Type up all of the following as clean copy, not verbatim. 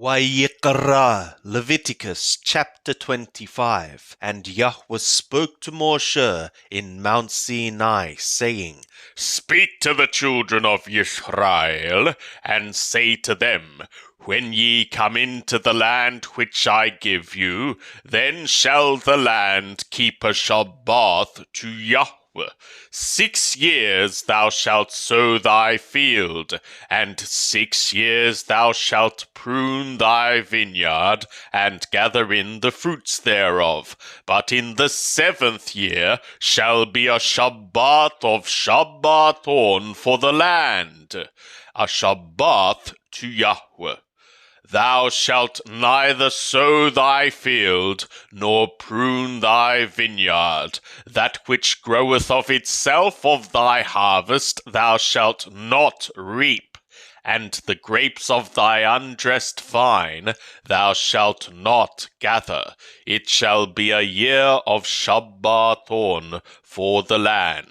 Vayikra, Leviticus chapter 25. And Yahweh spoke to Moshe in Mount Sinai, saying, Speak to the children of Israel, and say to them, When ye come into the land which I give you, then shall the land keep a Shabbat to Yahweh. 6 years thou shalt sow thy field, and 6 years thou shalt prune thy vineyard, and gather in the fruits thereof. But in the 7th year shall be a Shabbat of Shabbaton for the land, a Shabbat to Yahweh. Thou shalt neither sow thy field, nor prune thy vineyard. That which groweth of itself of thy harvest thou shalt not reap, and the grapes of thy undressed vine thou shalt not gather. It shall be a year of Shabbaton for the land.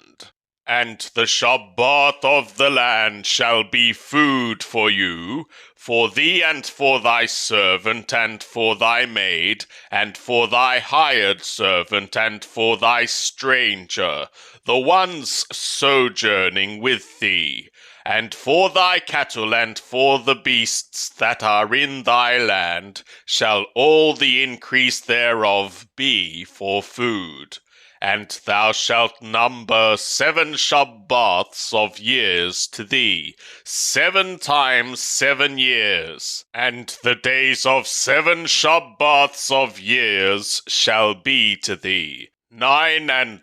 And the Shabbat of the land shall be food for you, for thee and for thy servant and for thy maid, and for thy hired servant and for thy stranger, the ones sojourning with thee, and for thy cattle and for the beasts that are in thy land, shall all the increase thereof be for food. And thou shalt number 7 Shabbats of years to thee, 7 times 7 years. And the days of 7 Shabbats of years shall be to thee 49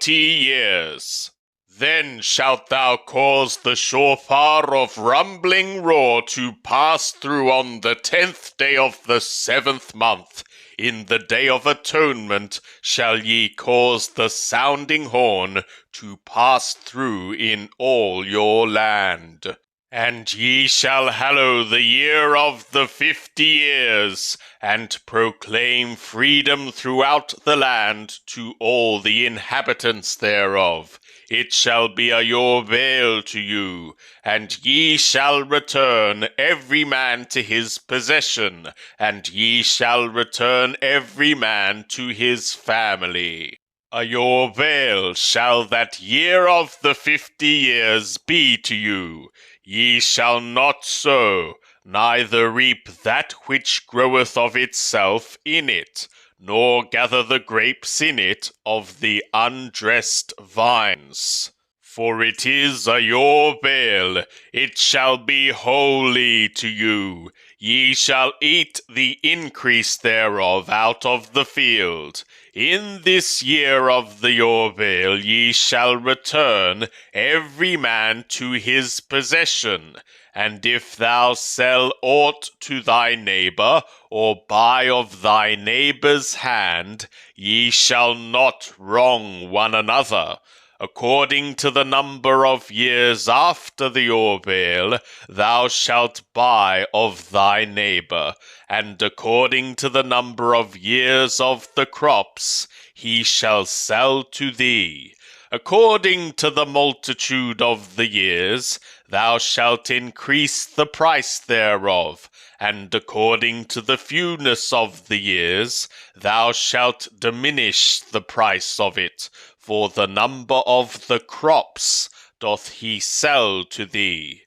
years. Then shalt thou cause the shofar of rumbling roar to pass through on the 10th day of the 7th month. In the day of atonement shall ye cause the sounding horn to pass through in all your land. And ye shall hallow the year of the 50 years, and proclaim freedom throughout the land to all the inhabitants thereof. It shall be a Yovel to you, and ye shall return every man to his possession, and ye shall return every man to his family. A Yovel shall that year of the 50 years be to you. Ye shall not sow, neither reap that which groweth of itself in it, nor gather the grapes in it of the undressed vines. For it is a Yovel, it shall be holy to you. Ye shall eat the increase thereof out of the field. In this year of the Yovel ye shall return every man to his possession. And if thou sell aught to thy neighbor, or buy of thy neighbor's hand, ye shall not wrong one another. According to the number of years after the Yovel, thou shalt buy of thy neighbor, and according to the number of years of the crops, he shall sell to thee. According to the multitude of the years, thou shalt increase the price thereof, and according to the fewness of the years, thou shalt diminish the price of it, for the number of the crops doth he sell to thee.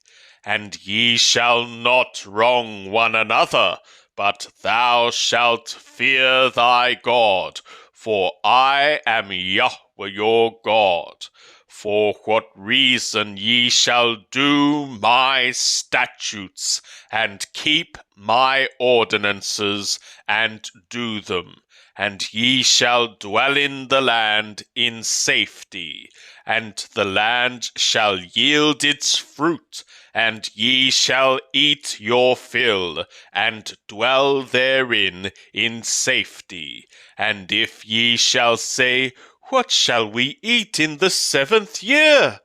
And ye shall not wrong one another, but thou shalt fear thy God, for I am Yahweh your God. For what reason ye shall do my statutes, and keep my ordinances, and do them. And ye shall dwell in the land in safety, and the land shall yield its fruit, and ye shall eat your fill, and dwell therein in safety. And if ye shall say, What shall we eat in the 7th year?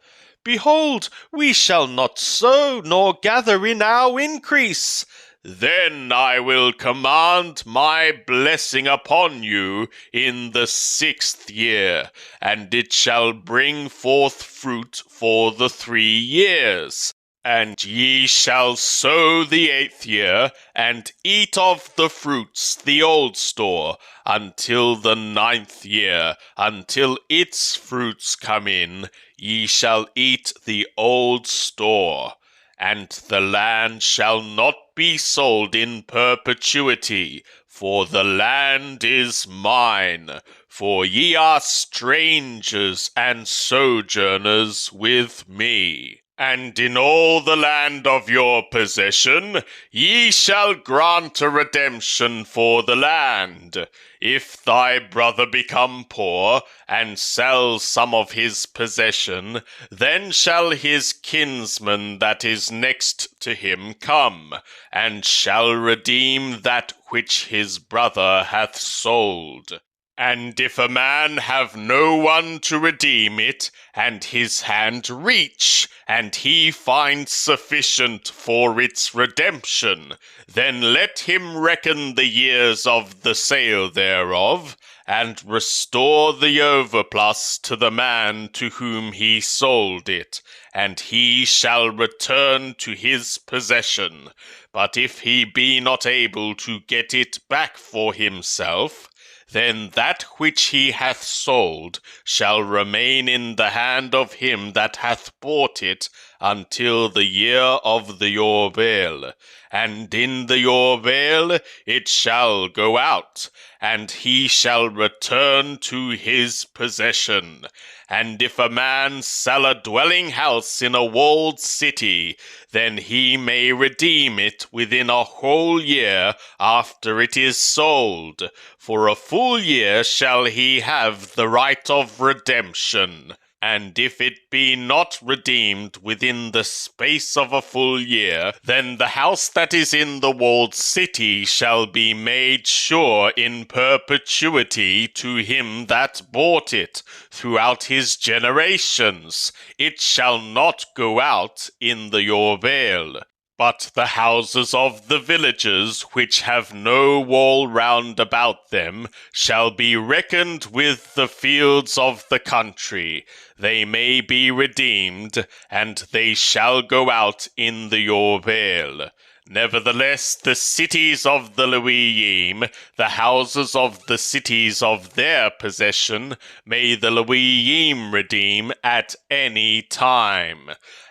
Behold, we shall not sow, nor gather in our increase. Then I will command my blessing upon you in the 6th year, and it shall bring forth fruit for the 3 years. And ye shall sow the 8th year, and eat of the fruits the old store, until the 9th year, until its fruits come in, ye shall eat the old store. And the land shall not be sold in perpetuity, for the land is mine. For ye are strangers and sojourners with me. And in all the land of your possession ye shall grant a redemption for the land. If thy brother become poor, and sell some of his possession, then shall his kinsman that is next to him come, and shall redeem that which his brother hath sold. And if a man have no one to redeem it, and his hand reach, and he find sufficient for its redemption, then let him reckon the years of the sale thereof, and restore the overplus to the man to whom he sold it, and he shall return to his possession. But if he be not able to get it back for himself, then that which he hath sold shall remain in the hand of him that hath bought it until the year of the Yorbeel. And in the Yorbeel it shall go out, and he shall return to his possession. And if a man sell a dwelling house in a walled city, then he may redeem it within a whole year after it is sold. For a full year shall he have the right of redemption. And if it be not redeemed within the space of a full year, then the house that is in the walled city shall be made sure in perpetuity to him that bought it throughout his generations. It shall not go out in the Yorbeel. But the houses of the villages which have no wall round about them shall be reckoned with the fields of the country. They may be redeemed, and they shall go out in the Yorbeel. Nevertheless, the cities of the Leviim, the houses of the cities of their possession, may the Leviim redeem at any time.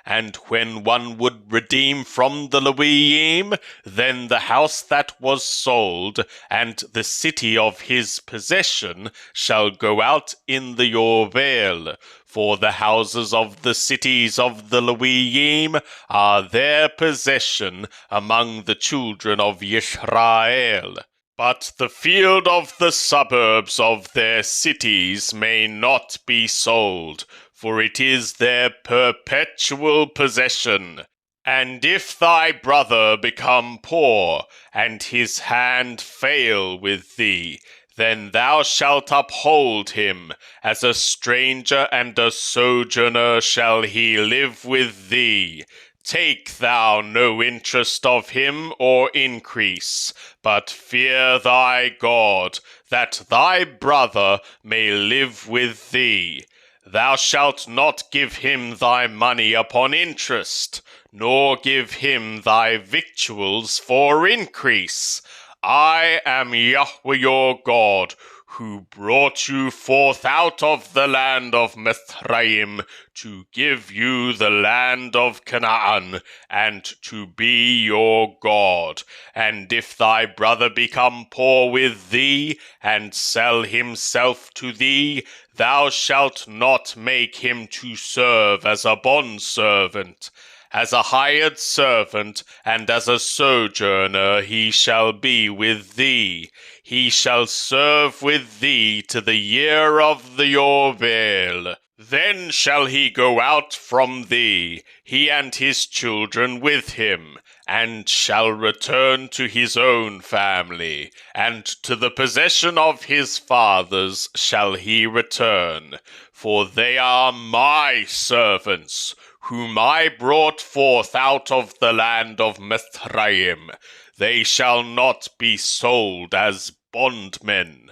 And when one would redeem from the Leviim, then the house that was sold, and the city of his possession, shall go out in the Yorbeel. For the houses of the cities of the Leviim are their possession among the children of Yisrael. But the field of the suburbs of their cities may not be sold, for it is their perpetual possession. And if thy brother become poor, and his hand fail with thee, then thou shalt uphold him. As a stranger and a sojourner shall he live with thee. Take thou no interest of him or increase, but fear thy God, that thy brother may live with thee. Thou shalt not give him thy money upon interest, nor give him thy victuals for increase. I am Yahweh your God, who brought you forth out of the land of Mithraim, to give you the land of Canaan, and to be your God. And if thy brother become poor with thee, and sell himself to thee, thou shalt not make him to serve as a bondservant. As a hired servant, and as a sojourner he shall be with thee. He shall serve with thee to the year of the Yorbeel. Then shall he go out from thee, he and his children with him, and shall return to his own family, and to the possession of his fathers shall he return. For they are my servants, whom I brought forth out of the land of Mithraim. They shall not be sold as bondmen.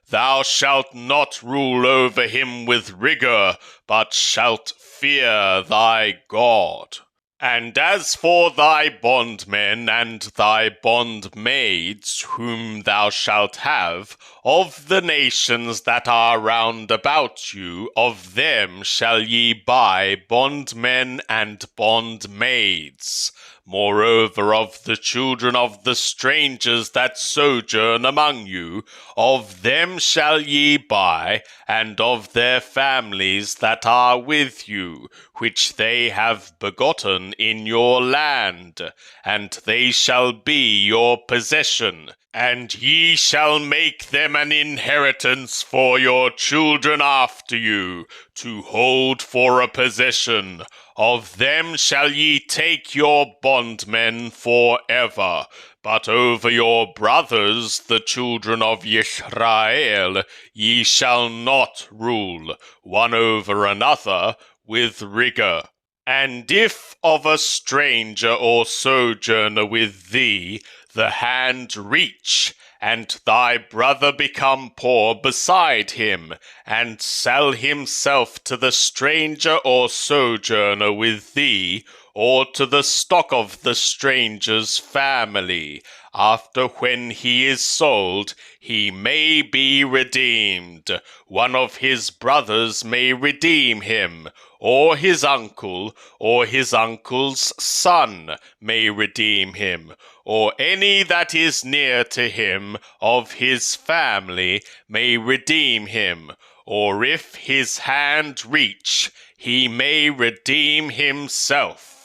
Thou shalt not rule over him with rigor, but shalt fear thy God. And as for thy bondmen and thy bondmaids, whom thou shalt have, of the nations that are round about you, of them shall ye buy bondmen and bondmaids. Moreover, of the children of the strangers that sojourn among you, of them shall ye buy, and of their families that are with you, which they have begotten in your land, and they shall be your possession. And ye shall make them an inheritance for your children after you, to hold for a possession. Of them shall ye take your bondmen forever. But over your brothers, the children of Israel, ye shall not rule, one over another, with rigor. And if of a stranger or sojourner with thee the hand reach, and thy brother become poor beside him, and sell himself to the stranger or sojourner with thee, or to the stock of the stranger's family, after when he is sold, he may be redeemed. One of his brothers may redeem him, or his uncle, or his uncle's son may redeem him, or any that is near to him of his family may redeem him, or if his hand reach, he may redeem himself.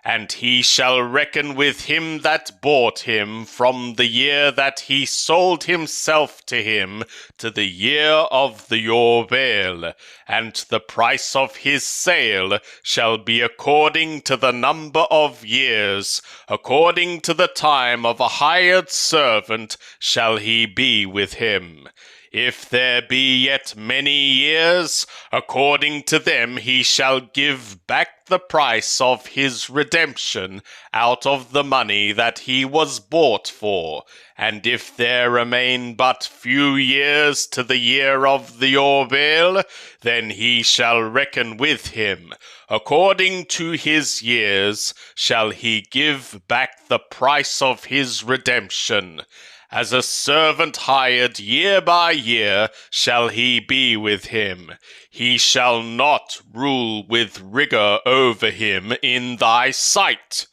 And he shall reckon with him that bought him from the year that he sold himself to him to the year of the Yobel, and the price of his sale shall be according to the number of years, according to the time of a hired servant shall he be with him. If there be yet many years, according to them he shall give back the price of his redemption out of the money that he was bought for. And if there remain but few years to the year of the Yobel, then he shall reckon with him. According to his years shall he give back the price of his redemption. As a servant hired year by year shall he be with him. He shall not rule with rigor over him in thy sight.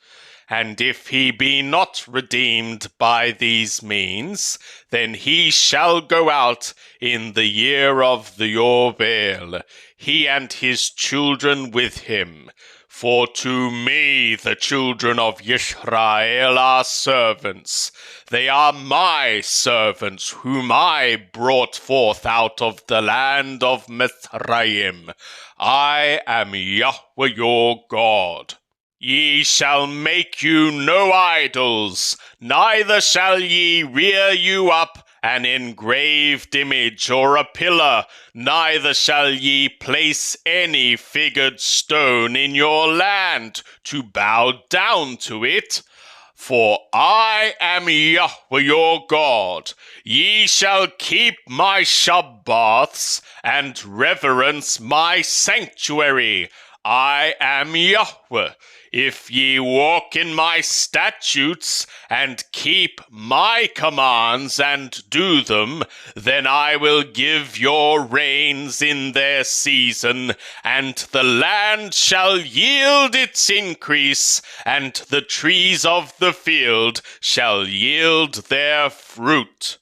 And if he be not redeemed by these means, then he shall go out in the year of the Yobel, he and his children with him. For to me the children of Israel are servants. They are my servants, whom I brought forth out of the land of Mizraim. I am Yahweh your God. Ye shall make you no idols, neither shall ye rear you up an engraved image or a pillar, neither shall ye place any figured stone in your land to bow down to it. For I am Yahweh your God. Ye shall keep my Shabbaths and reverence my sanctuary. I am Yahweh. If ye walk in my statutes and keep my commands and do them, then I will give your rains in their season, and the land shall yield its increase, and the trees of the field shall yield their fruit.